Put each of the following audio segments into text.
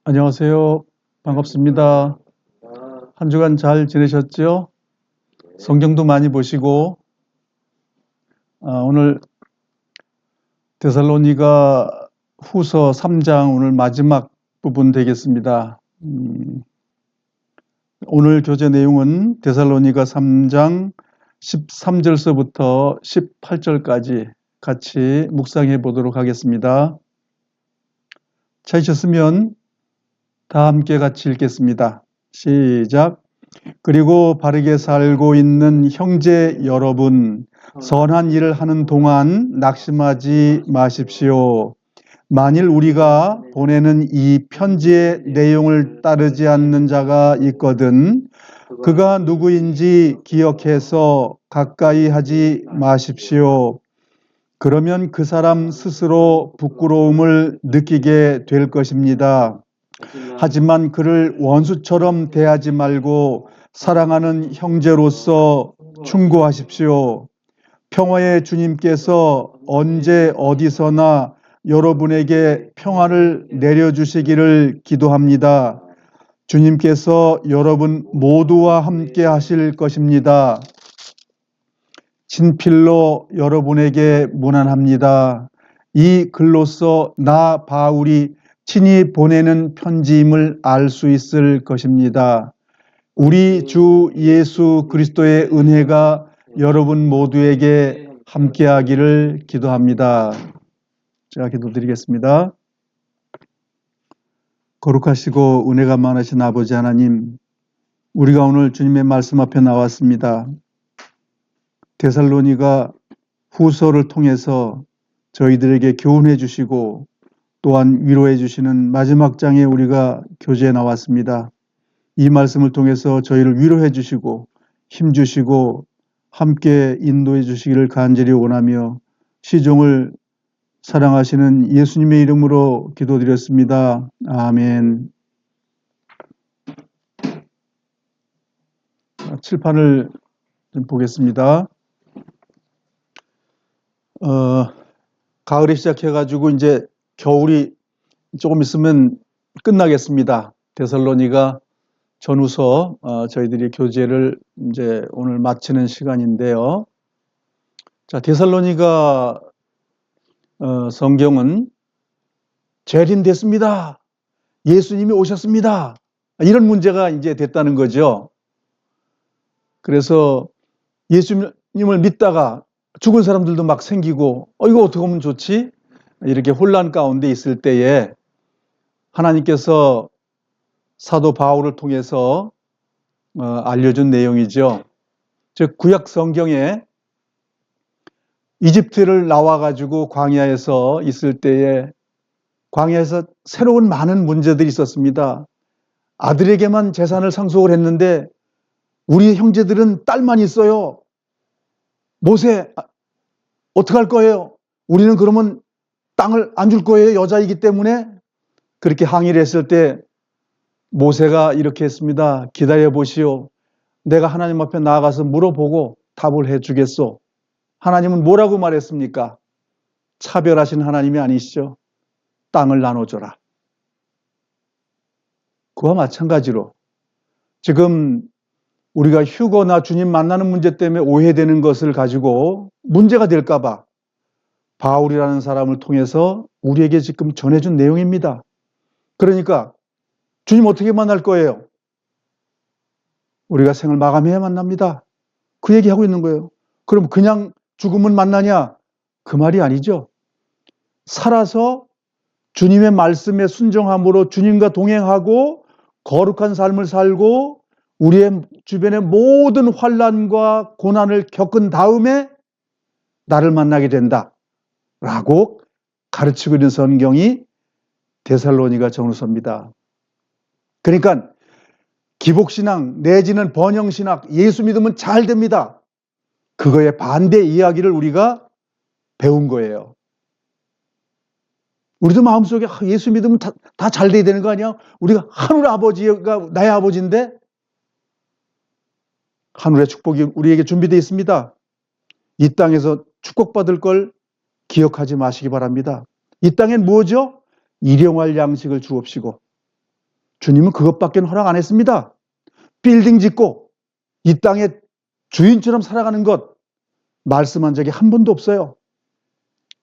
안녕하세요. 반갑습니다. 한 주간 잘 지내셨죠? 성경도 많이 보시고, 오늘 데살로니가 후서 3장 오늘 마지막 부분 되겠습니다. 오늘 교재 내용은 데살로니가 3장 13절서부터 18절까지 같이 묵상해 보도록 하겠습니다. 찾으셨으면 다 함께 같이 읽겠습니다. 시작. 그리고 바르게 살고 있는 형제 여러분, 선한 일을 하는 동안 낙심하지 마십시오. 만일 우리가 보내는 이 편지의 내용을 따르지 않는 자가 있거든 그가 누구인지 기억해서 가까이 하지 마십시오. 그러면 그 사람 스스로 부끄러움을 느끼게 될 것입니다. 하지만 그를 원수처럼 대하지 말고 사랑하는 형제로서 충고하십시오. 평화의 주님께서 언제 어디서나 여러분에게 평화를 내려주시기를 기도합니다. 주님께서 여러분 모두와 함께 하실 것입니다. 친필로 여러분에게 문안합니다. 이 글로써 나 바울이 친히 보내는 편지임을 알 수 있을 것입니다. 우리 주 예수 그리스도의 은혜가 여러분 모두에게 함께하기를 기도합니다. 제가 기도드리겠습니다. 거룩하시고 은혜가 많으신 아버지 하나님, 우리가 오늘 주님의 말씀 앞에 나왔습니다. 데살로니가 후서를 통해서 저희들에게 교훈해 주시고 또한 위로해 주시는 마지막 장에 우리가 교제에 나왔습니다. 이 말씀을 통해서 저희를 위로해 주시고 힘 주시고 함께 인도해 주시기를 간절히 원하며 시종을 사랑하시는 예수님의 이름으로 기도드렸습니다. 아멘. 칠판을 좀 보겠습니다. 가을이 시작해가지고 이제 겨울이 조금 있으면 끝나겠습니다. 데살로니가 전후서 저희들이 교재를 이제 오늘 마치는 시간인데요. 자, 데살로니가 성경은 재림됐습니다. 예수님이 오셨습니다. 이런 문제가 이제 됐다는 거죠. 그래서 예수님을 믿다가 죽은 사람들도 막 생기고 이거 어떻게 하면 좋지? 이렇게 혼란 가운데 있을 때에 하나님께서 사도 바울을 통해서 알려준 내용이죠. 즉 구약 성경에 이집트를 나와가지고 광야에서 있을 때에 광야에서 새로운 많은 문제들이 있었습니다. 아들에게만 재산을 상속을 했는데 우리 형제들은 딸만 있어요. 모세 어떻게 할 거예요? 우리는 그러면 땅을 안 줄 거예요. 여자이기 때문에. 그렇게 항의를 했을 때 모세가 이렇게 했습니다. 기다려 보시오. 내가 하나님 앞에 나아가서 물어보고 답을 해 주겠소. 하나님은 뭐라고 말했습니까? 차별하신 하나님이 아니시죠. 땅을 나눠줘라. 그와 마찬가지로 지금 우리가 휴거나 주님 만나는 문제 때문에 오해되는 것을 가지고 문제가 될까 봐 바울이라는 사람을 통해서 우리에게 지금 전해준 내용입니다. 그러니까 주님 어떻게 만날 거예요? 우리가 생을 마감해야 만납니다. 그 얘기하고 있는 거예요. 그럼 그냥 죽으면 만나냐? 그 말이 아니죠. 살아서 주님의 말씀에 순종함으로 주님과 동행하고 거룩한 삶을 살고 우리의 주변의 모든 환난과 고난을 겪은 다음에 나를 만나게 된다라고 가르치고 있는 성경이 데살로니가 전후서입니다. 그러니까 기복신앙 내지는 번영신학, 예수 믿으면 잘 됩니다. 그거의 반대 이야기를 우리가 배운 거예요. 우리도 마음속에 예수 믿으면 다 잘 돼야 되는 거 아니야? 우리가 하늘 아버지가 나의 아버지인데 하늘의 축복이 우리에게 준비되어 있습니다. 이 땅에서 축복받을 걸 기억하지 마시기 바랍니다. 이 땅엔 뭐죠? 일용할 양식을 주옵시고 주님은 그것밖에 허락 안 했습니다. 빌딩 짓고 이 땅의 주인처럼 살아가는 것 말씀한 적이 한 번도 없어요.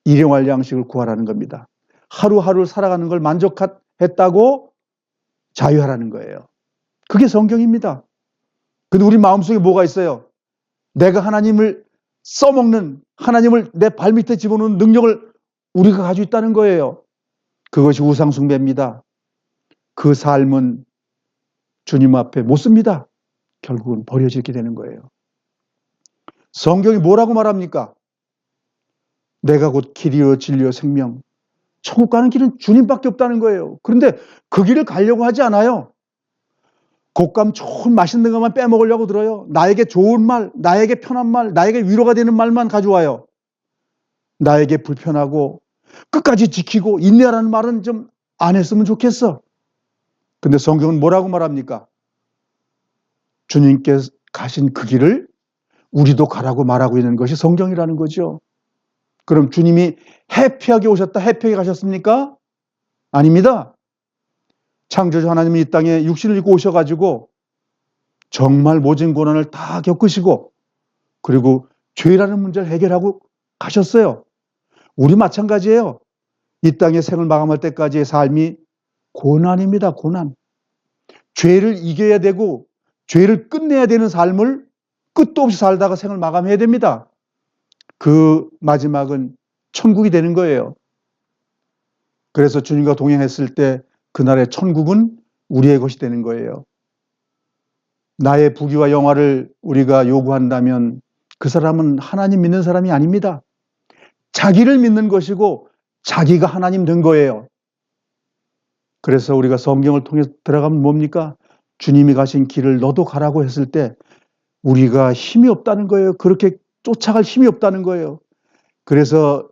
일용할 양식을 구하라는 겁니다. 하루하루 살아가는 걸 만족했다고 자유하라는 거예요. 그게 성경입니다. 근데 우리 마음속에 뭐가 있어요? 내가 하나님을 써먹는, 하나님을 내 발밑에 집어넣는 능력을 우리가 가지고 있다는 거예요. 그것이 우상숭배입니다. 그 삶은 주님 앞에 못 씁니다. 결국은 버려지게 되는 거예요. 성경이 뭐라고 말합니까? 내가 곧 길이요 진리요 생명. 천국 가는 길은 주님밖에 없다는 거예요. 그런데 그 길을 가려고 하지 않아요. 곶감 좋은 맛있는 것만 빼먹으려고 들어요. 나에게 좋은 말, 나에게 편한 말, 나에게 위로가 되는 말만 가져와요. 나에게 불편하고 끝까지 지키고 인내하라는 말은 좀 안 했으면 좋겠어. 근데 성경은 뭐라고 말합니까? 주님께 가신 그 길을 우리도 가라고 말하고 있는 것이 성경이라는 거죠. 그럼 주님이 해피하게 오셨다, 해피하게 가셨습니까? 아닙니다. 창조주 하나님이 이 땅에 육신을 입고 오셔가지고 정말 모진 고난을 다 겪으시고 그리고 죄라는 문제를 해결하고 가셨어요. 우리 마찬가지예요. 이 땅의 생을 마감할 때까지의 삶이 고난입니다. 고난. 죄를 이겨야 되고 죄를 끝내야 되는 삶을 끝도 없이 살다가 생을 마감해야 됩니다. 그 마지막은 천국이 되는 거예요. 그래서 주님과 동행했을 때 그날의 천국은 우리의 것이 되는 거예요. 나의 부귀와 영화를 우리가 요구한다면 그 사람은 하나님 믿는 사람이 아닙니다. 자기를 믿는 것이고 자기가 하나님 된 거예요. 그래서 우리가 성경을 통해 들어가면 뭡니까? 주님이 가신 길을 너도 가라고 했을 때 우리가 힘이 없다는 거예요. 그렇게 쫓아갈 힘이 없다는 거예요. 그래서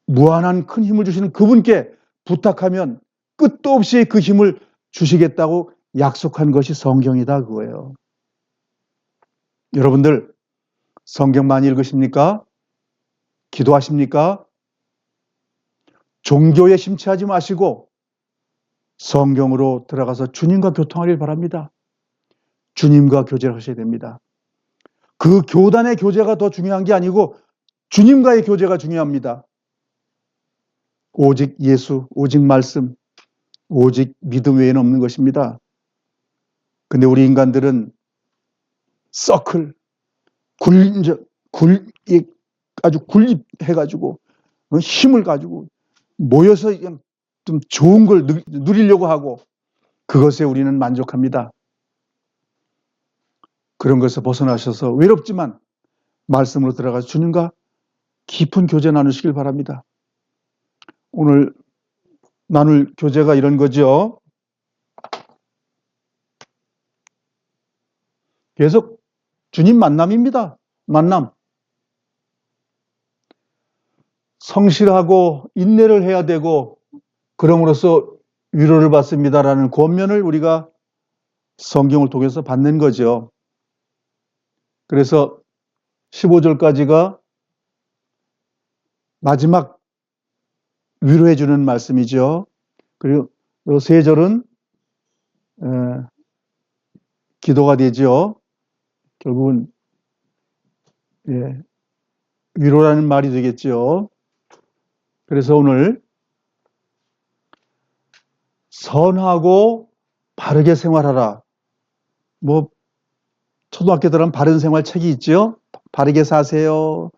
무한한 큰 힘을 주시는 그분께 부탁하면 끝도 없이 그 힘을 주시겠다고 약속한 것이 성경이다 그거예요. 여러분들 성경 많이 읽으십니까? 기도하십니까? 종교에 심취하지 마시고 성경으로 들어가서 주님과 교통하길 바랍니다. 주님과 교제를 하셔야 됩니다. 그 교단의 교제가 더 중요한 게 아니고 주님과의 교제가 중요합니다. 오직 예수, 오직 말씀, 오직 믿음 외에는 없는 것입니다. 근데 우리 인간들은 서클, 아주 굴립해가지고 힘을 가지고 모여서 좀 좋은 걸 누리려고 하고 그것에 우리는 만족합니다. 그런 것에서 벗어나셔서 외롭지만 말씀으로 들어가서 주님과 깊은 교제 나누시길 바랍니다. 오늘 나눌 교제가 이런 거죠. 계속 주님 만남입니다. 만남. 성실하고 인내를 해야 되고 그럼으로써 위로를 받습니다라는 권면을 우리가 성경을 통해서 받는 거죠. 그래서 15절까지가 마지막 위로해 주는 말씀이죠. 그리고 세 절은 기도가 되죠. 결국은 위로라는 말이 되겠죠. 그래서 오늘 선하고 바르게 생활하라. 뭐 초등학교들은 바른 생활 책이 있죠. 바르게 사세요.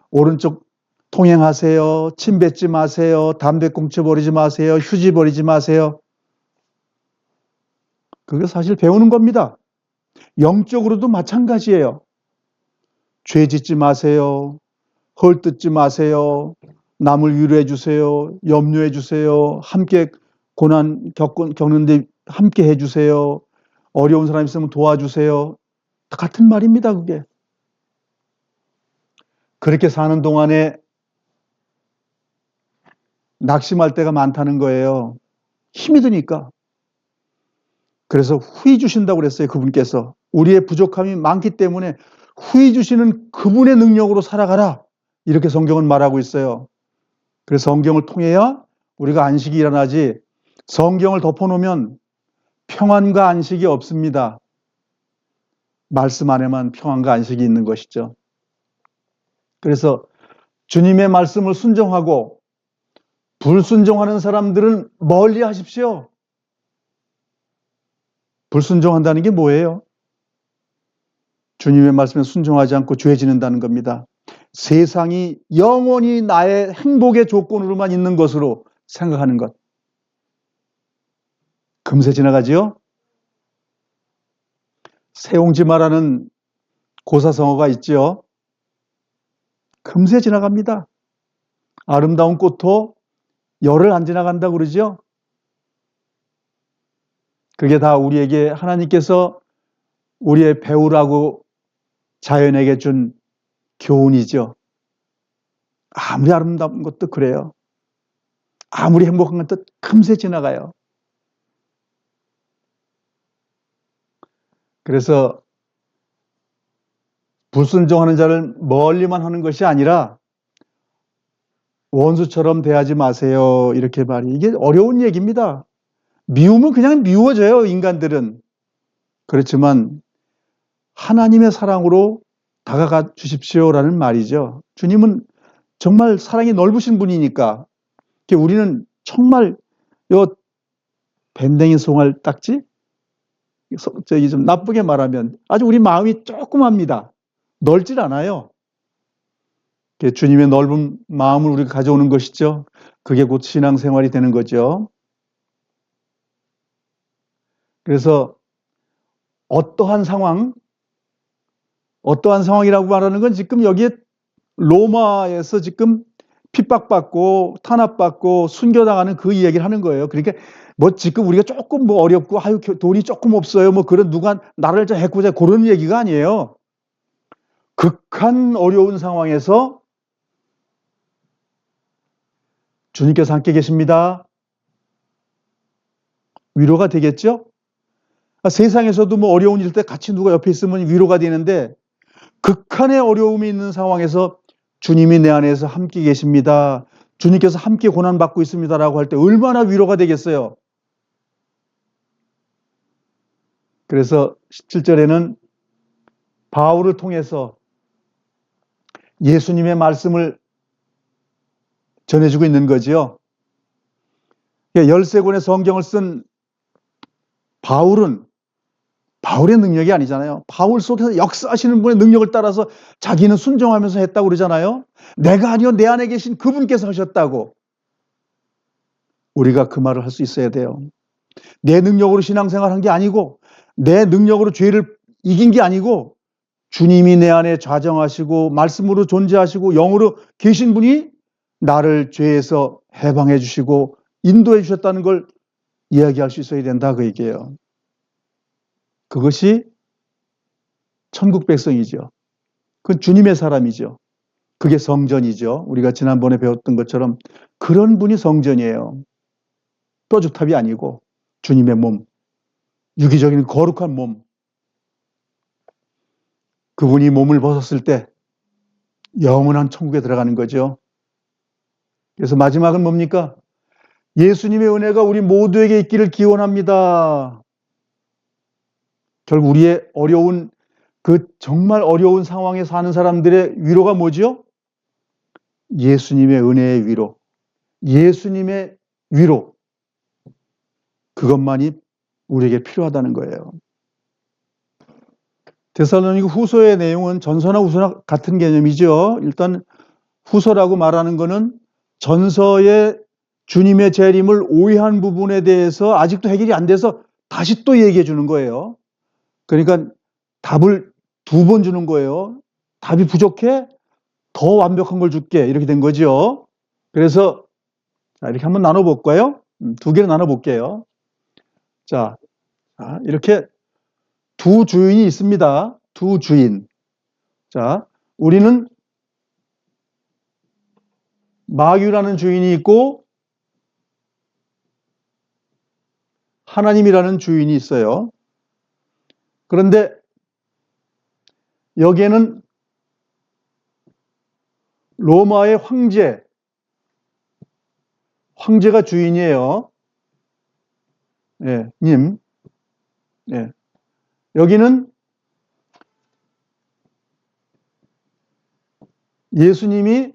오른쪽 통행하세요. 침 뱉지 마세요. 담배 꽁초 버리지 마세요. 휴지 버리지 마세요. 그게 사실 배우는 겁니다. 영적으로도 마찬가지예요. 죄 짓지 마세요. 헐뜯지 마세요. 남을 위로해 주세요. 염려해 주세요. 함께 고난 겪는데 함께 해 주세요. 어려운 사람 있으면 도와주세요. 같은 말입니다, 그게. 그렇게 사는 동안에 낙심할 때가 많다는 거예요. 힘이 드니까. 그래서 후히 주신다고 그랬어요, 그분께서. 우리의 부족함이 많기 때문에 후히 주시는 그분의 능력으로 살아가라. 이렇게 성경은 말하고 있어요. 그래서 성경을 통해야 우리가 안식이 일어나지 성경을 덮어놓으면 평안과 안식이 없습니다. 말씀 안에만 평안과 안식이 있는 것이죠. 그래서 주님의 말씀을 순종하고 불순종하는 사람들은 멀리 하십시오. 불순종한다는 게 뭐예요? 주님의 말씀에 순종하지 않고 죄 지는다는 겁니다. 세상이 영원히 나의 행복의 조건으로만 있는 것으로 생각하는 것. 금세 지나가지요? 세옹지마라는 고사성어가 있지요. 금세 지나갑니다. 아름다운 꽃도 열흘 안 지나간다고 그러죠. 그게 다 우리에게 하나님께서 우리의 배우라고 자연에게 준 교훈이죠. 아무리 아름다운 것도 그래요. 아무리 행복한 것도 금세 지나가요. 그래서 불순종하는 자를 멀리만 하는 것이 아니라 원수처럼 대하지 마세요. 이렇게 말이. 이게 어려운 얘기입니다. 미우면 그냥 미워져요, 인간들은. 그렇지만 하나님의 사랑으로 다가가 주십시오라는 말이죠. 주님은 정말 사랑이 넓으신 분이니까 우리는 정말 요 밴댕이 송알 딱지? 저기 좀 나쁘게 말하면 아주 우리 마음이 조그맣니다. 넓질 않아요. 주님의 넓은 마음을 우리가 가져오는 것이죠. 그게 곧 신앙생활이 되는 거죠. 그래서 어떠한 상황이라고 말하는 건 지금 여기에 로마에서 지금 핍박받고 탄압받고 순교당하는 그 이야기를 하는 거예요. 그러니까 뭐 지금 우리가 조금 뭐 어렵고 아유 돈이 조금 없어요. 뭐 그런 누가 나를 좀 해꾸자 그런 얘기가 아니에요. 극한 어려운 상황에서 주님께서 함께 계십니다. 위로가 되겠죠? 세상에서도 뭐 어려운 일 때 같이 누가 옆에 있으면 위로가 되는데 극한의 어려움이 있는 상황에서 주님이 내 안에서 함께 계십니다. 주님께서 함께 고난받고 있습니다라고 할 때 얼마나 위로가 되겠어요. 그래서 17절에는 바울을 통해서 예수님의 말씀을 전해주고 있는 거지요. 13권의 성경을 쓴 바울의 능력이 아니잖아요. 바울 속에서 역사하시는 분의 능력을 따라서 자기는 순종하면서 했다고 그러잖아요. 내가 아니요 내 안에 계신 그분께서 하셨다고. 우리가 그 말을 할 수 있어야 돼요. 내 능력으로 신앙생활한 게 아니고 내 능력으로 죄를 이긴 게 아니고 주님이 내 안에 좌정하시고 말씀으로 존재하시고 영으로 계신 분이 나를 죄에서 해방해 주시고 인도해 주셨다는 걸 이야기할 수 있어야 된다 그 얘기예요. 그것이 천국 백성이죠. 그건 주님의 사람이죠. 그게 성전이죠. 우리가 지난번에 배웠던 것처럼 그런 분이 성전이에요. 뼈주탑이 아니고 주님의 몸, 유기적인 거룩한 몸. 그분이 몸을 벗었을 때 영원한 천국에 들어가는 거죠. 그래서 마지막은 뭡니까? 예수님의 은혜가 우리 모두에게 있기를 기원합니다. 결국 우리의 어려운 정말 어려운 상황에 사는 사람들의 위로가 뭐죠? 예수님의 은혜의 위로, 예수님의 위로. 그것만이 우리에게 필요하다는 거예요. 데살로니가 후서의 내용은 전서나 후서나 같은 개념이죠. 일단 후서라고 말하는 것은 전서의 주님의 재림을 오해한 부분에 대해서 아직도 해결이 안 돼서 다시 또 얘기해 주는 거예요. 그러니까 답을 2번 주는 거예요. 답이 부족해? 더 완벽한 걸 줄게. 이렇게 된 거죠. 그래서 이렇게 한번 나눠볼까요? 2개를 나눠볼게요. 자, 이렇게 두 주인이 있습니다. 두 주인. 자, 우리는 마귀라는 주인이 있고 하나님이라는 주인이 있어요. 그런데 여기에는 로마의 황제가 주인이에요. 예, 님. 예. 여기는 예수님이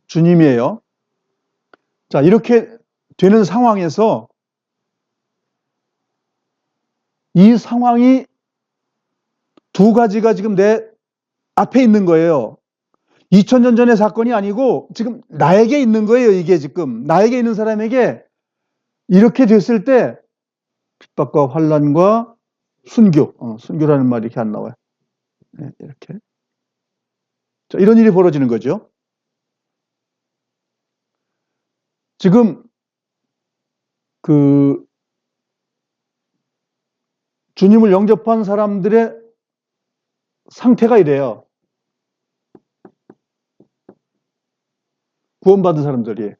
주님이에요. 자, 이렇게 되는 상황에서 이 상황이 두 가지가 지금 내 앞에 있는 거예요. 2000년 전의 사건이 아니고 지금 나에게 있는 거예요. 이게 지금 나에게 있는 사람에게 이렇게 됐을 때 핍박과 환난과 순교, 순교라는 말이 이렇게 안 나와요. 네, 이렇게. 자, 이런 일이 벌어지는 거죠. 지금 그 주님을 영접한 사람들의 상태가 이래요. 구원받은 사람들이.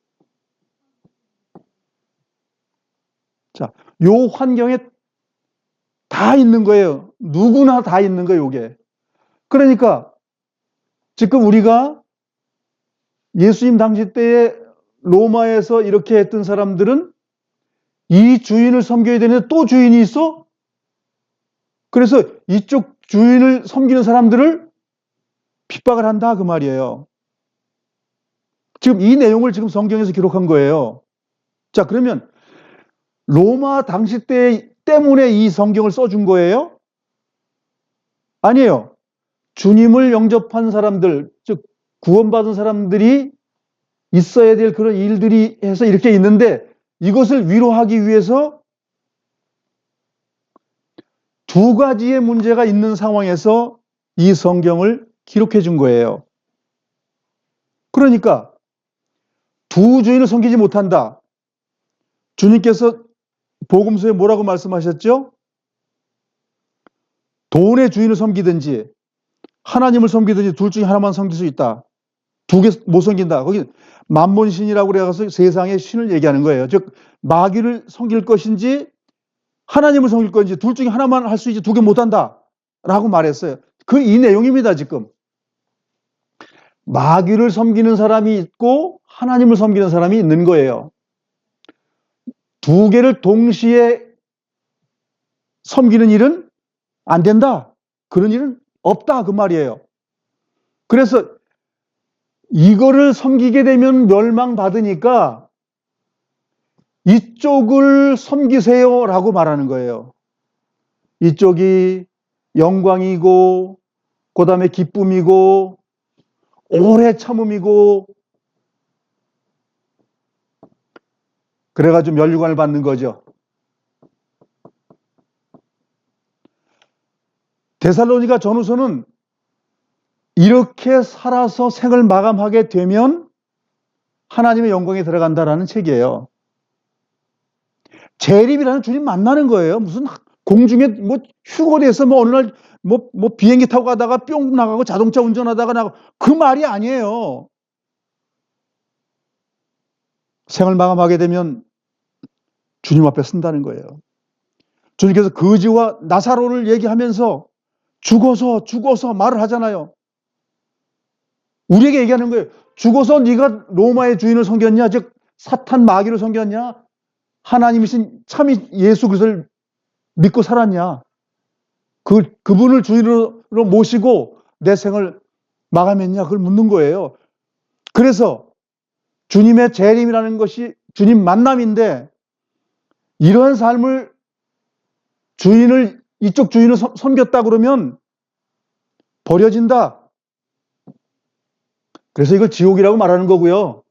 자, 요 환경에 다 있는 거예요. 누구나 다 있는 거예요, 이게. 그러니까 지금 우리가 예수님 당시 때에 로마에서 이렇게 했던 사람들은 이 주인을 섬겨야 되는데 또 주인이 있어? 그래서 이쪽 주인을 섬기는 사람들을 핍박을 한다 그 말이에요. 지금 이 내용을 지금 성경에서 기록한 거예요. 자, 그러면 로마 당시 때 때문에 이 성경을 써준 거예요? 아니에요. 주님을 영접한 사람들, 즉 구원받은 사람들이 있어야 될 그런 일들이 해서 이렇게 있는데 이것을 위로하기 위해서 두 가지의 문제가 있는 상황에서 이 성경을 기록해 준 거예요. 그러니까 두 주인을 섬기지 못한다. 주님께서 복음서에 뭐라고 말씀하셨죠? 돈의 주인을 섬기든지 하나님을 섬기든지 둘 중에 하나만 섬길 수 있다. 두 개 못 섬긴다. 거기 만몬신이라고 그래서 세상의 신을 얘기하는 거예요. 즉 마귀를 섬길 것인지 하나님을 섬길 것인지 둘 중에 하나만 할 수 있지 두 개 못한다 라고 말했어요. 그 이 내용입니다. 지금 마귀를 섬기는 사람이 있고 하나님을 섬기는 사람이 있는 거예요. 두 개를 동시에 섬기는 일은 안 된다. 그런 일은 없다 그 말이에요. 그래서 이거를 섬기게 되면 멸망받으니까 이쪽을 섬기세요 라고 말하는 거예요. 이쪽이 영광이고 그 다음에 기쁨이고 오래 참음이고 그래가지고 면류관을 받는 거죠. 데살로니가 전후서는 이렇게 살아서 생을 마감하게 되면 하나님의 영광에 들어간다라는 책이에요. 재림이라는 주님 만나는 거예요. 무슨 공중에 뭐 휴거돼서 뭐 어느 날 뭐 비행기 타고 가다가 뿅 나가고 자동차 운전하다가 나가고 그 말이 아니에요. 생을 마감하게 되면 주님 앞에 쓴다는 거예요. 주님께서 거지와 나사로를 얘기하면서 죽어서 말을 하잖아요. 우리에게 얘기하는 거예요. 죽어서 네가 로마의 주인을 섬겼냐? 즉 사탄 마귀를 섬겼냐? 하나님이신 참이 예수 그리스도를 믿고 살았냐? 그분을 주인으로 모시고 내 생을 마감했냐? 그걸 묻는 거예요. 그래서 주님의 재림이라는 것이 주님 만남인데 이러한 삶을 이쪽 주인을 섬겼다 그러면 버려진다. 그래서 이걸 지옥이라고 말하는 거고요.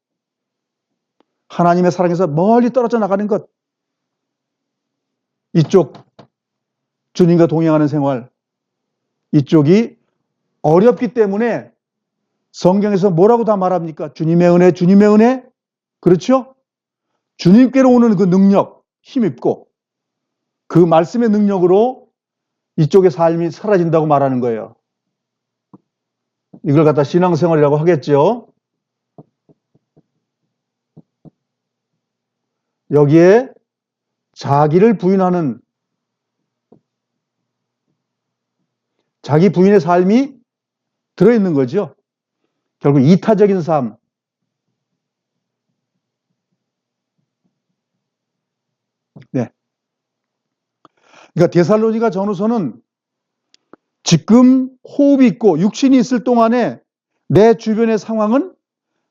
하나님의 사랑에서 멀리 떨어져 나가는 것. 이쪽 주님과 동행하는 생활. 이쪽이 어렵기 때문에 성경에서 뭐라고 다 말합니까? 주님의 은혜, 주님의 은혜. 그렇죠? 주님께로 오는 그 능력, 힘입고 그 말씀의 능력으로 이쪽의 삶이 사라진다고 말하는 거예요. 이걸 갖다 신앙생활이라고 하겠죠. 여기에 자기를 부인하는 자기 부인의 삶이 들어있는 거죠. 결국 이타적인 삶. 네. 그러니까 데살로니가 전후서는 지금 호흡이 있고 육신이 있을 동안에 내 주변의 상황은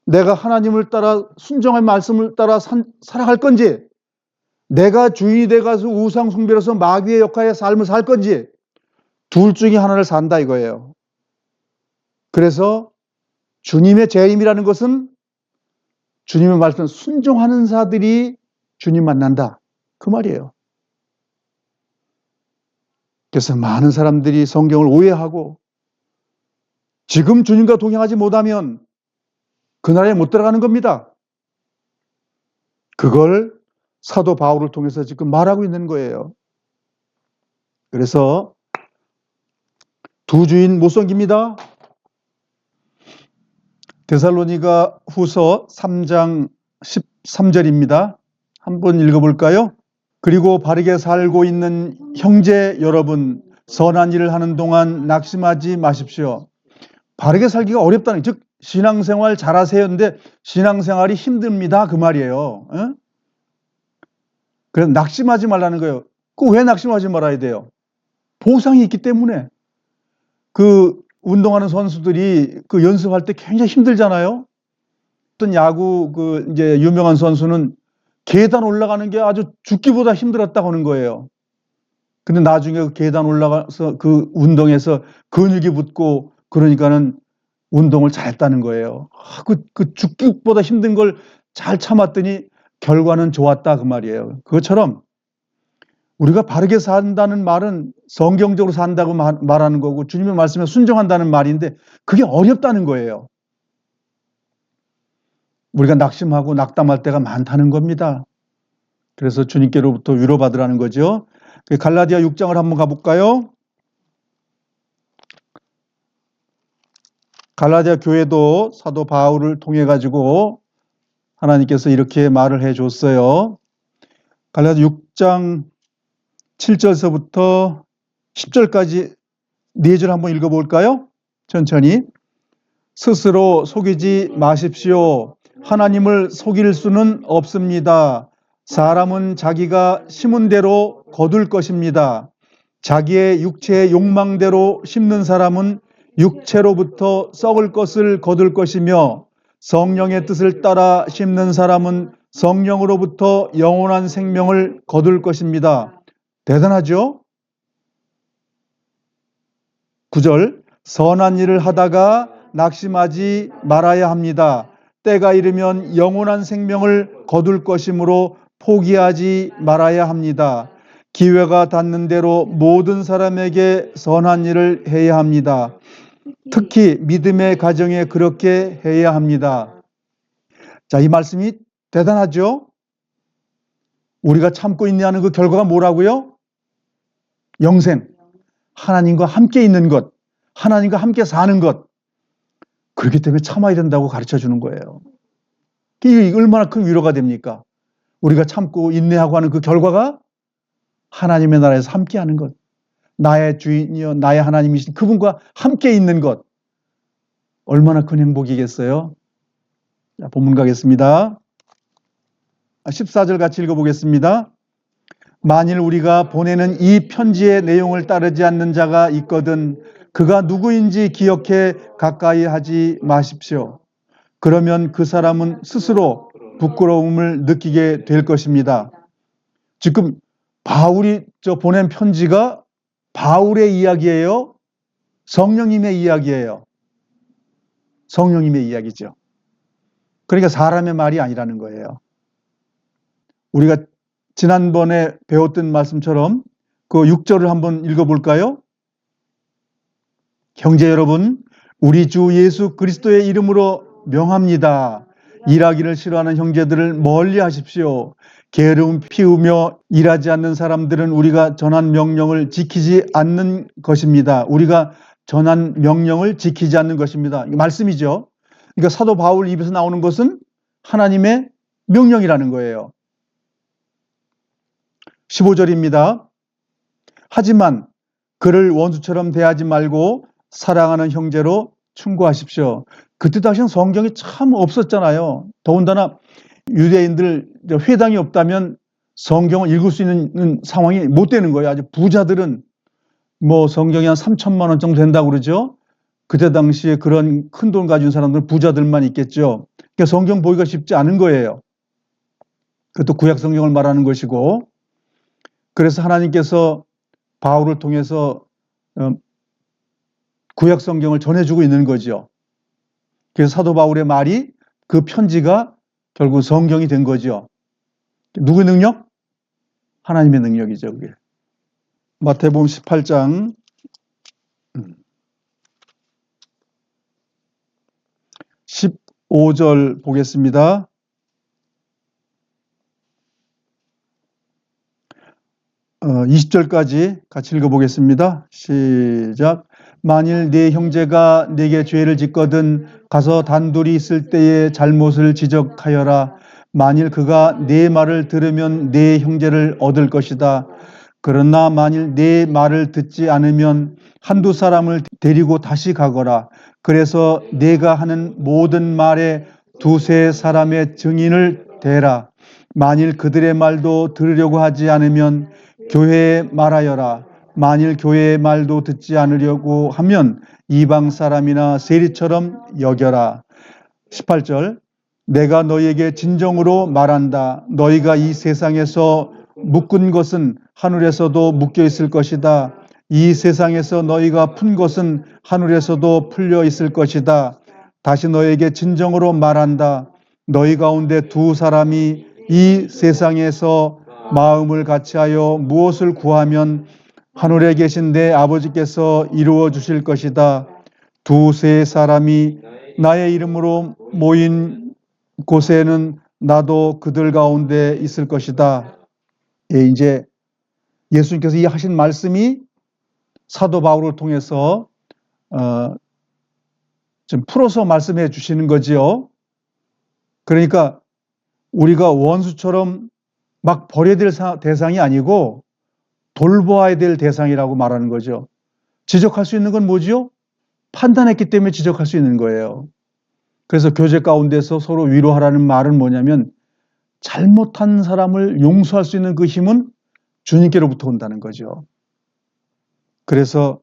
내가 하나님을 따라 순종의 말씀을 따라 살아갈 건지, 내가 주인이 돼가서 우상 숭배로서 마귀의 역할의 삶을 살 건지 둘 중에 하나를 산다 이거예요. 그래서 주님의 재림이라는 것은 주님의 말씀 순종하는 자들이 주님 만난다 그 말이에요. 그래서 많은 사람들이 성경을 오해하고 지금 주님과 동행하지 못하면 그 나라에 못 들어가는 겁니다. 그걸 사도 바울을 통해서 지금 말하고 있는 거예요. 그래서 두 주인 못 섬깁니다. 데살로니가 후서 3장 13절입니다. 한번 읽어볼까요? 그리고 바르게 살고 있는 형제 여러분, 선한 일을 하는 동안 낙심하지 마십시오. 바르게 살기가 어렵다는, 즉 신앙생활 잘하세요인데 신앙생활이 힘듭니다 그 말이에요. 에? 그래서 낙심하지 말라는 거예요. 그 왜 낙심하지 말아야 돼요? 보상이 있기 때문에. 그 운동하는 선수들이 그 연습할 때 굉장히 힘들잖아요. 어떤 야구 그 이제 유명한 선수는 계단 올라가는 게 아주 죽기보다 힘들었다고 하는 거예요. 근데 나중에 그 계단 올라가서 그 운동에서 근육이 붙고 그러니까는 운동을 잘했다는 거예요. 그 죽기보다 힘든 걸 잘 참았더니 결과는 좋았다 그 말이에요. 그것처럼 우리가 바르게 산다는 말은 성경적으로 산다고 말하는 거고 주님의 말씀에 순종한다는 말인데 그게 어렵다는 거예요. 우리가 낙심하고 낙담할 때가 많다는 겁니다. 그래서 주님께로부터 위로받으라는 거죠. 갈라디아 6장을 한번 가볼까요? 갈라디아 교회도 사도 바울을 통해 가지고 하나님께서 이렇게 말을 해줬어요. 갈라디아 6장 7절서부터 10절까지 4절 한번 읽어볼까요? 천천히. 스스로 속이지 마십시오. 하나님을 속일 수는 없습니다. 사람은 자기가 심은 대로 거둘 것입니다. 자기의 육체의 욕망대로 심는 사람은 육체로부터 썩을 것을 거둘 것이며 성령의 뜻을 따라 심는 사람은 성령으로부터 영원한 생명을 거둘 것입니다. 대단하죠? 9절. 선한 일을 하다가 낙심하지 말아야 합니다. 때가 이르면 영원한 생명을 거둘 것이므로 포기하지 말아야 합니다. 기회가 닿는 대로 모든 사람에게 선한 일을 해야 합니다. 특히 믿음의 가정에 그렇게 해야 합니다. 자, 이 말씀이 대단하죠? 우리가 참고 있냐는 그 결과가 뭐라고요? 영생. 하나님과 함께 있는 것. 하나님과 함께 사는 것. 그렇기 때문에 참아야 된다고 가르쳐 주는 거예요. 이게 얼마나 큰 위로가 됩니까? 우리가 참고 인내하고 하는 그 결과가 하나님의 나라에서 함께 하는 것. 나의 주인이여 나의 하나님이신 그분과 함께 있는 것. 얼마나 큰 행복이겠어요? 자, 본문 가겠습니다. 14절 같이 읽어보겠습니다. 만일 우리가 보내는 이 편지의 내용을 따르지 않는 자가 있거든 그가 누구인지 기억해 가까이 하지 마십시오. 그러면 그 사람은 스스로 부끄러움을 느끼게 될 것입니다. 지금 바울이 보낸 편지가 바울의 이야기예요? 성령님의 이야기예요? 성령님의 이야기죠. 그러니까 사람의 말이 아니라는 거예요. 우리가 지난번에 배웠던 말씀처럼 그 6절을 한번 읽어볼까요? 형제 여러분, 우리 주 예수 그리스도의 이름으로 명합니다. 일하기를 싫어하는 형제들을 멀리 하십시오. 게으름 피우며 일하지 않는 사람들은 우리가 전한 명령을 지키지 않는 것입니다. 우리가 전한 명령을 지키지 않는 것입니다. 말씀이죠. 그러니까 사도 바울 입에서 나오는 것은 하나님의 명령이라는 거예요. 15절입니다. 하지만 그를 원수처럼 대하지 말고 사랑하는 형제로 충고하십시오. 그때 당시엔 성경이 참 없었잖아요. 더군다나 유대인들 회당이 없다면 성경을 읽을 수 있는 상황이 못 되는 거예요. 아주 부자들은 뭐 성경이 한 3천만 원 정도 된다고 그러죠. 그때 당시에 그런 큰 돈 가진 사람들은 부자들만 있겠죠. 그러니까 성경 보기가 쉽지 않은 거예요. 그것도 구약 성경을 말하는 것이고, 그래서 하나님께서 바울을 통해서 구약 성경을 전해주고 있는 거죠. 그래서 사도 바울의 말이, 그 편지가 결국 성경이 된 거죠. 누구의 능력? 하나님의 능력이죠, 그게. 마태복음 18장 15절 보겠습니다. 20절까지 같이 읽어보겠습니다. 시작. 만일 네 형제가 네게 죄를 짓거든 가서 단둘이 있을 때에 잘못을 지적하여라. 만일 그가 네 말을 들으면 네 형제를 얻을 것이다. 그러나 만일 네 말을 듣지 않으면 한두 사람을 데리고 다시 가거라. 그래서 네가 하는 모든 말에 두세 사람의 증인을 대라. 만일 그들의 말도 들으려고 하지 않으면 교회에 말하여라. 만일 교회의 말도 듣지 않으려고 하면 이방 사람이나 세리처럼 여겨라. 18절. 내가 너희에게 진정으로 말한다. 너희가 이 세상에서 묶은 것은 하늘에서도 묶여 있을 것이다. 이 세상에서 너희가 푼 것은 하늘에서도 풀려 있을 것이다. 다시 너희에게 진정으로 말한다. 너희 가운데 두 사람이 이 세상에서 마음을 같이하여 무엇을 구하면 하늘에 계신 내 아버지께서 이루어 주실 것이다. 두세 사람이 나의 이름으로 모인 곳에는 나도 그들 가운데 있을 것이다. 예, 이제 예수님께서 이 하신 말씀이 사도 바울을 통해서 좀 풀어서 말씀해 주시는 거지요. 그러니까 우리가 원수처럼 막 버려야 될 대상이 아니고 돌보아야 될 대상이라고 말하는 거죠. 지적할 수 있는 건 뭐지요? 판단했기 때문에 지적할 수 있는 거예요. 그래서 교제 가운데서 서로 위로하라는 말은 뭐냐면, 잘못한 사람을 용서할 수 있는 그 힘은 주님께로부터 온다는 거죠. 그래서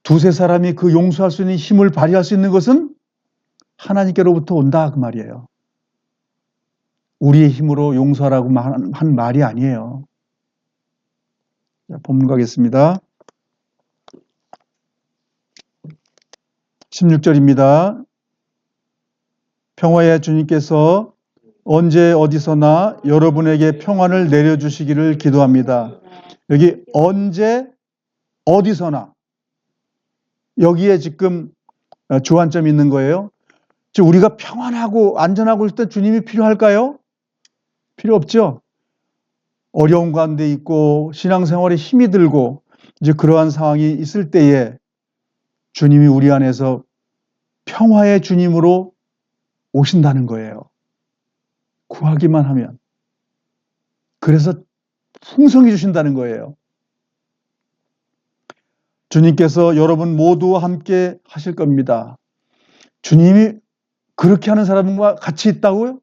두세 사람이 그 용서할 수 있는 힘을 발휘할 수 있는 것은 하나님께로부터 온다, 그 말이에요. 우리의 힘으로 용서하라고 한 말이 아니에요. 자, 본문 가겠습니다. 16절입니다. 평화의 주님께서 언제 어디서나 여러분에게 평안을 내려주시기를 기도합니다. 여기 언제 어디서나, 여기에 지금 주안점이 있는 거예요. 즉 우리가 평안하고 안전하고 있을 때 주님이 필요할까요? 필요 없죠. 어려운 가운데 있고 신앙생활에 힘이 들고 이제 그러한 상황이 있을 때에 주님이 우리 안에서 평화의 주님으로 오신다는 거예요. 구하기만 하면. 그래서 풍성히 주신다는 거예요. 주님께서 여러분 모두와 함께 하실 겁니다. 주님이 그렇게 하는 사람과 같이 있다고요?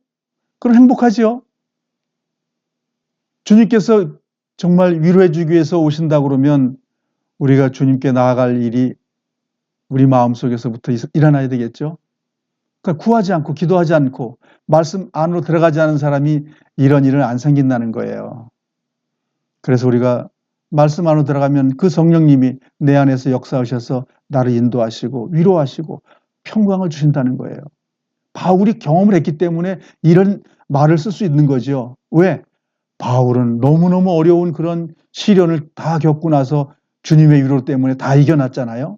그럼 행복하지요. 주님께서 정말 위로해 주기 위해서 오신다고 그러면 우리가 주님께 나아갈 일이 우리 마음속에서부터 일어나야 되겠죠. 그러니까 구하지 않고 기도하지 않고 말씀 안으로 들어가지 않은 사람이 이런 일은 안 생긴다는 거예요. 그래서 우리가 말씀 안으로 들어가면 그 성령님이 내 안에서 역사하셔서 나를 인도하시고 위로하시고 평강을 주신다는 거예요. 바울이 경험을 했기 때문에 이런 말을 쓸 수 있는 거죠. 왜? 바울은 너무너무 어려운 그런 시련을 다 겪고 나서 주님의 위로 때문에 다 이겨놨잖아요.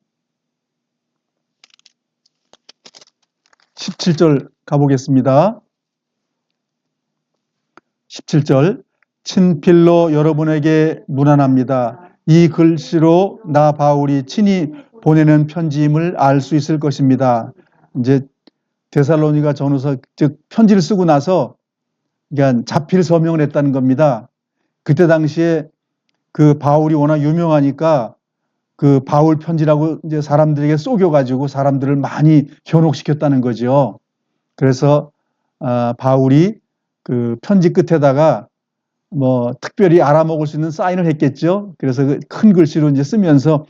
17절 가보겠습니다. 17절. 친필로 여러분에게 문안합니다. 이 글씨로 나 바울이 친히 보내는 편지임을 알 수 있을 것입니다. 이제 데살로니가 전후서, 즉 편지를 쓰고 나서 그러니까 자필 서명을 했다는 겁니다. 그때 당시에 그 바울이 워낙 유명하니까 그 바울 편지라고 이제 사람들에게 쏘겨가지고 사람들을 많이 현혹시켰다는 거죠. 그래서 바울이 그 편지 끝에다가 특별히 알아먹을 수 있는 사인을 했겠죠. 그래서 그 큰 글씨로 이제 쓰면서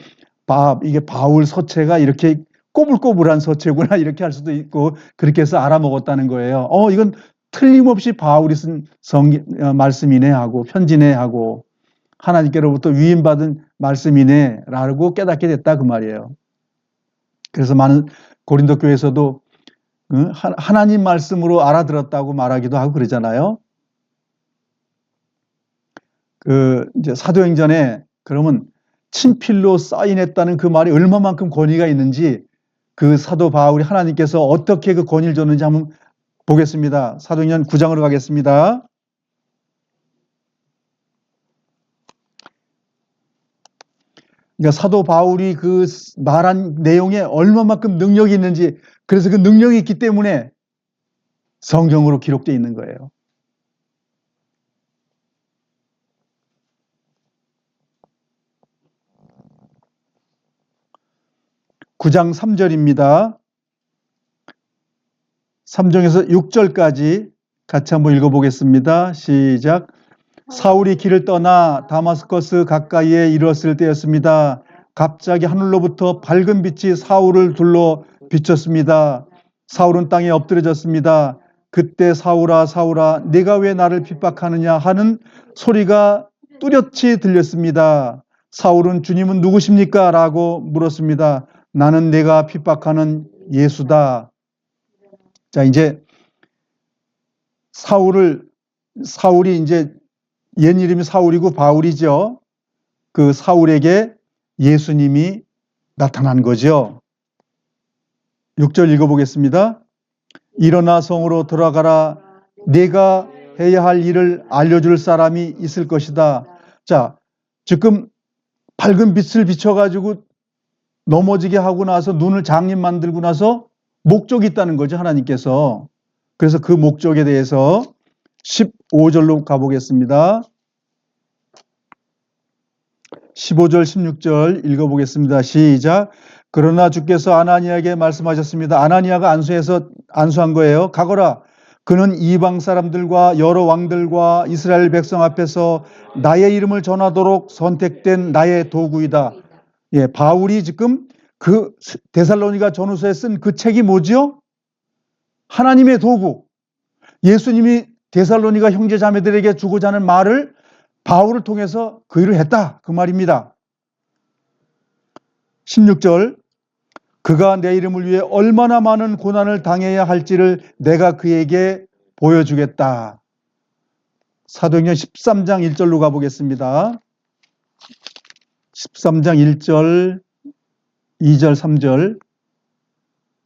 이게 바울 서체가 이렇게 꼬불꼬불한 서체구나 이렇게 할 수도 있고 그렇게 해서 알아먹었다는 거예요. 이건 틀림없이 바울이 쓴 말씀이네 하고 편지네 하고 하나님께로부터 위임받은 말씀이네 라고 깨닫게 됐다 그 말이에요. 그래서 많은 고린도 교회에서도 하나님 말씀으로 알아들었다고 말하기도 하고 그러잖아요. 이제 사도행전에 그러면 친필로 사인했다는 그 말이 얼마만큼 권위가 있는지 그 사도 바울이 하나님께서 어떻게 그 권위를 줬는지 한번 보겠습니다. 사도행전 9장으로 가겠습니다. 그러니까 사도 바울이 그 말한 내용에 얼마만큼 능력이 있는지, 그래서 그 능력이 있기 때문에 성경으로 기록되어 있는 거예요. (9장) 3절입니다. 3장에서 6절까지 같이 한번 읽어보겠습니다. 시작. 사울이 길을 떠나 다마스커스 가까이에 이르렀을 때였습니다. 갑자기 하늘로부터 밝은 빛이 사울을 둘러 비쳤습니다. 사울은 땅에 엎드려졌습니다. 그때 사울아 사울아 네가 왜 나를 핍박하느냐 하는 소리가 뚜렷이 들렸습니다. 사울은 주님은 누구십니까? 라고 물었습니다. 나는 내가 핍박하는 예수다. 자, 이제 사울이 이제 옛 이름이 사울이고 바울이죠. 그 사울에게 예수님이 나타난 거죠. 6절 읽어보겠습니다. 일어나 성으로 돌아가라. 네가 해야 할 일을 알려줄 사람이 있을 것이다. 자, 지금 밝은 빛을 비춰가지고 넘어지게 하고 나서 눈을 장님 만들고 나서 목적이 있다는 거죠, 하나님께서. 그래서 그 목적에 대해서 15절로 가보겠습니다. 15절 16절 읽어보겠습니다. 시작. 그러나 주께서 아나니아에게 말씀하셨습니다. 아나니아가 안수한 거예요. 가거라. 그는 이방 사람들과 여러 왕들과 이스라엘 백성 앞에서 나의 이름을 전하도록 선택된 나의 도구이다. 예, 바울이 지금 그 데살로니가 전후서에 쓴 그 책이 뭐죠? 하나님의 도구. 예수님이 데살로니가 형제 자매들에게 주고자 하는 말을 바울을 통해서 그 일을 했다. 그 말입니다. 16절. 그가 내 이름을 위해 얼마나 많은 고난을 당해야 할지를 내가 그에게 보여주겠다. 사도행전 13장 1절로 가보겠습니다. 13장 1절, 2절, 3절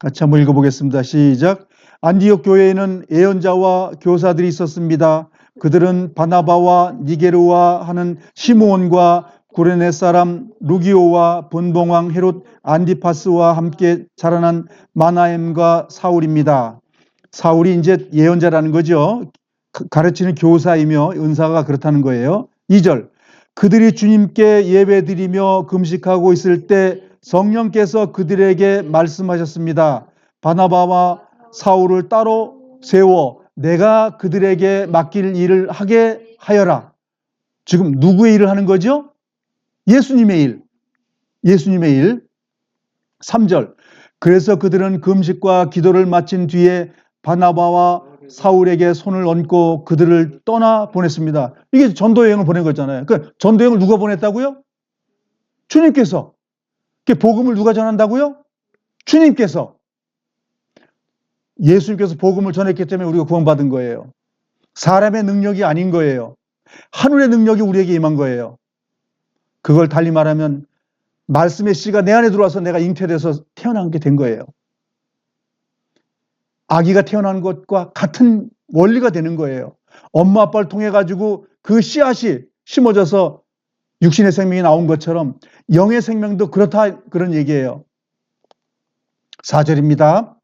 같이 한번 읽어보겠습니다. 시작. 안디옥 교회에는 예언자와 교사들이 있었습니다. 그들은 바나바와 니게르와 하는 시므온과 구레네 사람 루기오와 분봉왕 헤롯 안디파스와 함께 자라난 마나엠과 사울입니다. 사울이 이제 예언자라는 거죠. 가르치는 교사이며 은사가 그렇다는 거예요. 2절. 그들이 주님께 예배드리며 금식하고 있을 때 성령께서 그들에게 말씀하셨습니다. 바나바와 사울을 따로 세워 내가 그들에게 맡길 일을 하게 하여라. 지금 누구의 일을 하는 거죠? 예수님의 일. 예수님의 일. 3절. 그래서 그들은 금식과 기도를 마친 뒤에 바나바와 사울에게 손을 얹고 그들을 떠나 보냈습니다. 이게 전도여행을 보낸 거잖아요. 그러니까 전도여행을 누가 보냈다고요? 주님께서. 복음을 누가 전한다고요? 주님께서. 예수님께서 복음을 전했기 때문에 우리가 구원받은 거예요. 사람의 능력이 아닌 거예요. 하늘의 능력이 우리에게 임한 거예요. 그걸 달리 말하면 말씀의 씨가 내 안에 들어와서 내가 잉태돼서 태어난 게 된 거예요. 아기가 태어난 것과 같은 원리가 되는 거예요. 엄마 아빠를 통해 가지고 그 씨앗이 심어져서 육신의 생명이 나온 것처럼 영의 생명도 그렇다, 그런 얘기예요. 4절입니다.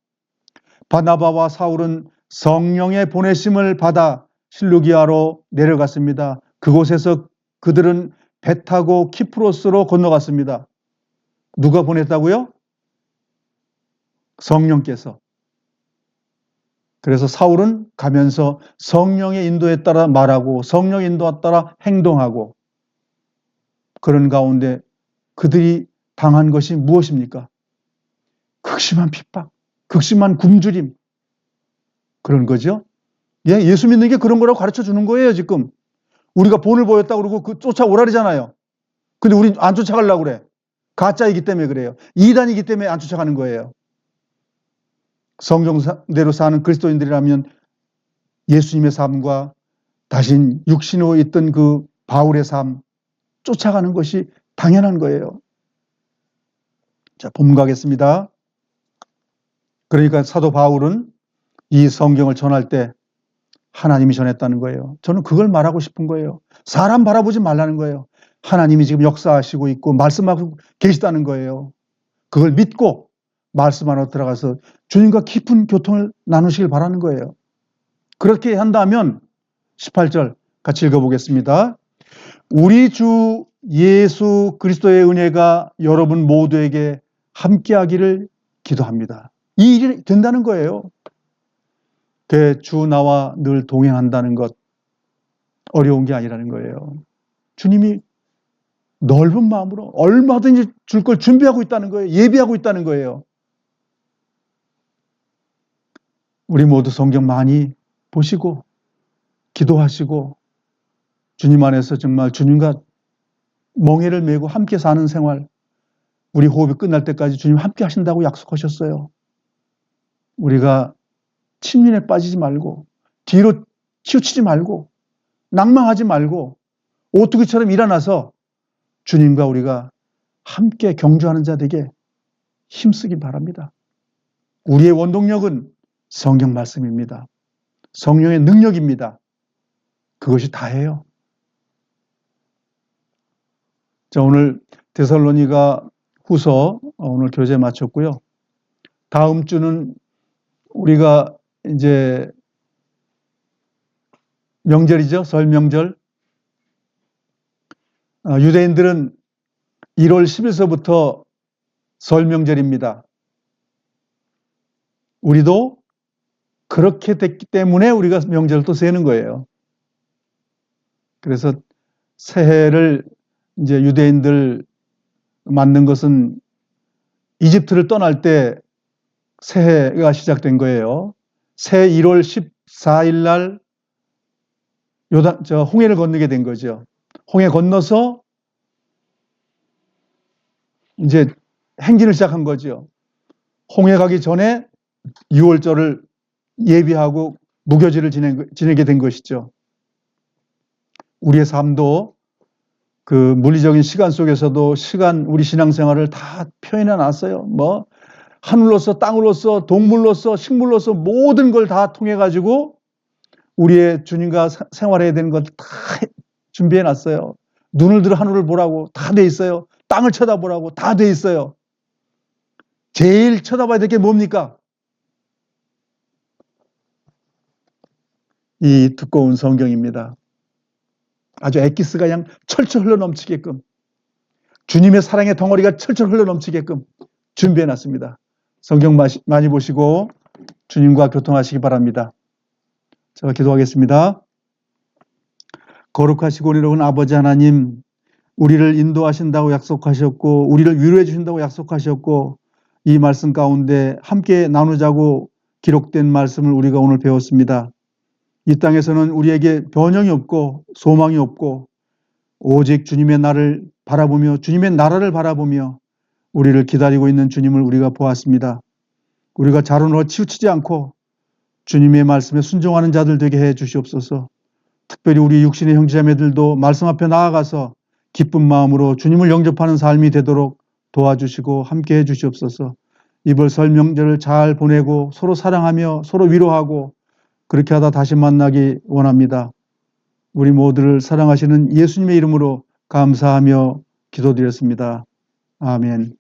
바나바와 사울은 성령의 보내심을 받아 실루기아로 내려갔습니다. 그곳에서 그들은 배 타고 키프로스로 건너갔습니다. 누가 보냈다고요? 성령께서. 그래서 사울은 가면서 성령의 인도에 따라 말하고 성령의 인도에 따라 행동하고, 그런 가운데 그들이 당한 것이 무엇입니까? 극심한 핍박, 극심한 굶주림, 그런 거죠. 예, 예수 믿는 게 그런 거라고 가르쳐 주는 거예요. 지금 우리가 본을 보였다고 그러고 그 쫓아오라리잖아요. 근데 우린 안 쫓아가려고 그래. 가짜이기 때문에 그래요. 이단이기 때문에 안 쫓아가는 거예요. 성경대로 사는 그리스도인들이라면 예수님의 삶과 다신 육신으로 있던 그 바울의 삶 쫓아가는 것이 당연한 거예요. 자, 본문 가겠습니다. 그러니까 사도 바울은 이 성경을 전할 때 하나님이 전했다는 거예요. 저는 그걸 말하고 싶은 거예요. 사람 바라보지 말라는 거예요. 하나님이 지금 역사하시고 있고 말씀하고 계시다는 거예요. 그걸 믿고 말씀 안으로 들어가서 주님과 깊은 교통을 나누시길 바라는 거예요. 그렇게 한다면 18절 같이 읽어보겠습니다. 우리 주 예수 그리스도의 은혜가 여러분 모두에게 함께하기를 기도합니다. 이 일이 된다는 거예요. 주 나와 늘 동행한다는 것 어려운 게 아니라는 거예요. 주님이 넓은 마음으로 얼마든지 줄 걸 준비하고 있다는 거예요. 예비하고 있다는 거예요. 우리 모두 성경 많이 보시고 기도하시고 주님 안에서 정말 주님과 멍에를 메고 함께 사는 생활, 우리 호흡이 끝날 때까지 주님 함께 하신다고 약속하셨어요. 우리가 침륜에 빠지지 말고 뒤로 치우치지 말고 낭망하지 말고 오뚜기처럼 일어나서 주님과 우리가 함께 경주하는 자 되게 힘쓰기 바랍니다. 우리의 원동력은 성경 말씀입니다. 성령의 능력입니다. 그것이 다예요. 자, 오늘 데살로니가 후서 오늘 교재 마쳤고요. 다음 주는 우리가 이제 명절이죠. 설 명절. 유대인들은 1월 10일서부터 설 명절입니다. 우리도 그렇게 됐기 때문에 우리가 명절을 또 세는 거예요. 그래서 새해를 이제 유대인들 맞는 것은 이집트를 떠날 때 새해가 시작된 거예요. 새 1월 14일 날 홍해를 건너게 된 거죠. 홍해 건너서 이제 행진을 시작한 거죠. 홍해 가기 전에 유월절을 예비하고 무교절을 지내게 된 것이죠. 우리의 삶도 그 물리적인 시간 속에서도 우리 신앙생활을 다 표현해 놨어요. 뭐 하늘로서 땅으로서 동물로서 식물로서 모든 걸 다 통해 가지고 우리의 주님과 생활해야 되는 것 다 준비해 놨어요. 눈을 들어 하늘을 보라고 다 돼 있어요. 땅을 쳐다보라고 다 돼 있어요. 제일 쳐다봐야 될 게 뭡니까? 이 두꺼운 성경입니다. 아주 엑기스가 그냥 철철 흘러넘치게끔, 주님의 사랑의 덩어리가 철철 흘러넘치게끔 준비해 놨습니다. 성경 많이 보시고 주님과 교통하시기 바랍니다. 제가 기도하겠습니다. 거룩하시고 은혜로운 아버지 하나님, 우리를 인도하신다고 약속하셨고 우리를 위로해 주신다고 약속하셨고 이 말씀 가운데 함께 나누자고 기록된 말씀을 우리가 오늘 배웠습니다. 이 땅에서는 우리에게 변형이 없고 소망이 없고 오직 주님의 나를 바라보며 주님의 나라를 바라보며 우리를 기다리고 있는 주님을 우리가 보았습니다. 우리가 자론으로 치우치지 않고 주님의 말씀에 순종하는 자들 되게 해 주시옵소서. 특별히 우리 육신의 형제자매들도 말씀 앞에 나아가서 기쁜 마음으로 주님을 영접하는 삶이 되도록 도와주시고 함께 해 주시옵소서. 이번 설 명절을 잘 보내고 서로 사랑하며 서로 위로하고 그렇게 하다 다시 만나기 원합니다. 우리 모두를 사랑하시는 예수님의 이름으로 감사하며 기도드렸습니다. 아멘.